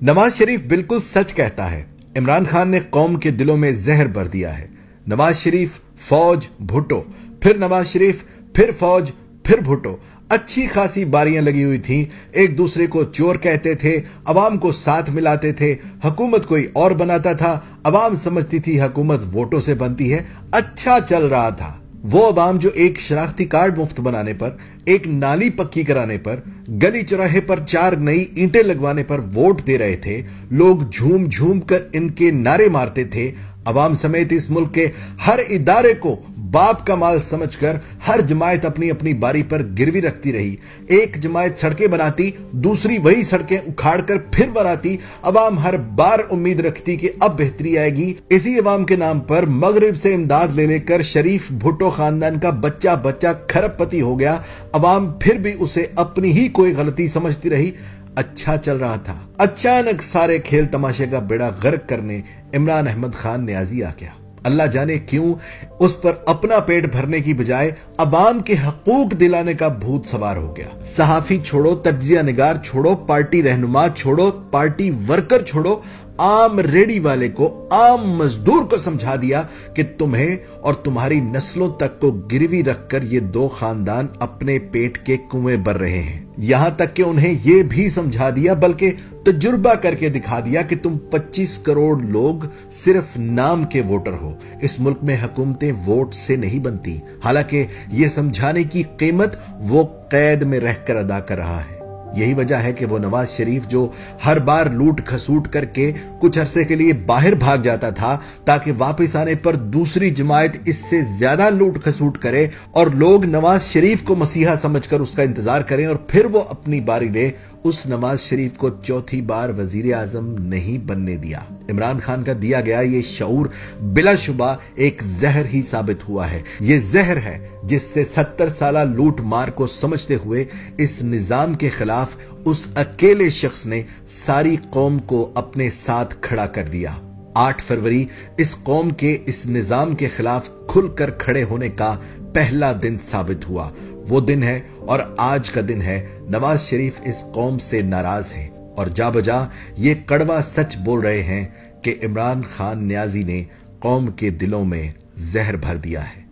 नवाज शरीफ बिल्कुल सच कहता है। इमरान खान ने कौम के दिलों में जहर भर दिया है। नवाज शरीफ, फौज, भुट्टो, फिर नवाज शरीफ, फिर फौज, फिर भुट्टो। अच्छी खासी बारियां लगी हुई थीं। एक दूसरे को चोर कहते थे, अवाम को साथ मिलाते थे। हुकूमत कोई और बनाता था, अवाम समझती थी हुकूमत वोटों से बनती है। अच्छा चल रहा था। वो अवाम जो एक शनाख्ती कार्ड मुफ्त बनाने पर, एक नाली पक्की कराने पर, गली चौराहे पर 4 नई ईंटें लगवाने पर वोट दे रहे थे, लोग झूम झूम कर इनके नारे मारते थे। अवाम समेत इस मुल्क के हर इदारे को बाप का माल समझकर हर जमायत अपनी अपनी बारी पर गिरवी रखती रही। एक जमायत सड़कें बनाती, दूसरी वही सड़कें उखाड़कर फिर बनाती। अवाम हर बार उम्मीद रखती कि अब बेहतरी आएगी। इसी अवाम के नाम पर मगरिब से इमदाद ले लेकर शरीफ भुट्टो खानदान का बच्चा बच्चा खरबपति हो गया। अवाम फिर भी उसे अपनी ही कोई गलती समझती रही। अच्छा चल रहा था। अचानक सारे खेल तमाशे का बेड़ा गर्क करने इमरान अहमद खान न्याजी आ गया। अल्लाह जाने क्यों उस पर अपना पेट भरने की बजाय अवाम के हकूक दिलाने का भूत सवार हो गया। सहाफी छोड़ो, तज्जिया निगार छोड़ो, पार्टी रहनुमा छोड़ो, पार्टी वर्कर छोड़ो, आम रेडी वाले को, आम मजदूर को समझा दिया कि तुम्हें और तुम्हारी नस्लों तक को गिरवी रखकर ये 2 खानदान अपने पेट के कुएं भर रहे हैं। यहां तक कि उन्हें यह भी समझा दिया, बल्कि तजुर्बा करके दिखा दिया कि तुम 25 करोड़ लोग सिर्फ नाम के वोटर हो। इस मुल्क में हुकूमतें वोट से नहीं बनती। हालांकि यह समझाने की कीमत वो कैद में रहकर अदा कर रहा है। यही वजह है कि वो नवाज शरीफ जो हर बार लूट खसूट करके कुछ अरसे के लिए बाहर भाग जाता था, ताकि वापस आने पर दूसरी जमायत इससे ज्यादा लूट खसूट करे और लोग नवाज शरीफ को मसीहा समझकर उसका इंतजार करें और फिर वो अपनी बारी ले, उस नवाज शरीफ को चौथी बार वजीर आजम नहीं बनने दिया। इमरान खान का दिया गया ये शऊर बिलाशुबा एक जहर ही साबित हुआ है। ये जहर है जिससे 70 साला लूट मार को समझते हुए इस निजाम के खिलाफ उस अकेले शख्स ने सारी कौम को अपने साथ खड़ा कर दिया। 8 फरवरी इस कौम के इस निजाम के खिलाफ खुलकर खड़े होने का पहला दिन साबित हुआ। वो दिन है और आज का दिन है। नवाज शरीफ इस कौम से नाराज है और जा बजा ये कड़वा सच बोल रहे हैं कि इमरान खान न्याजी ने कौम के दिलों में जहर भर दिया है।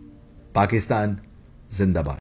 पाकिस्तान जिंदाबाद।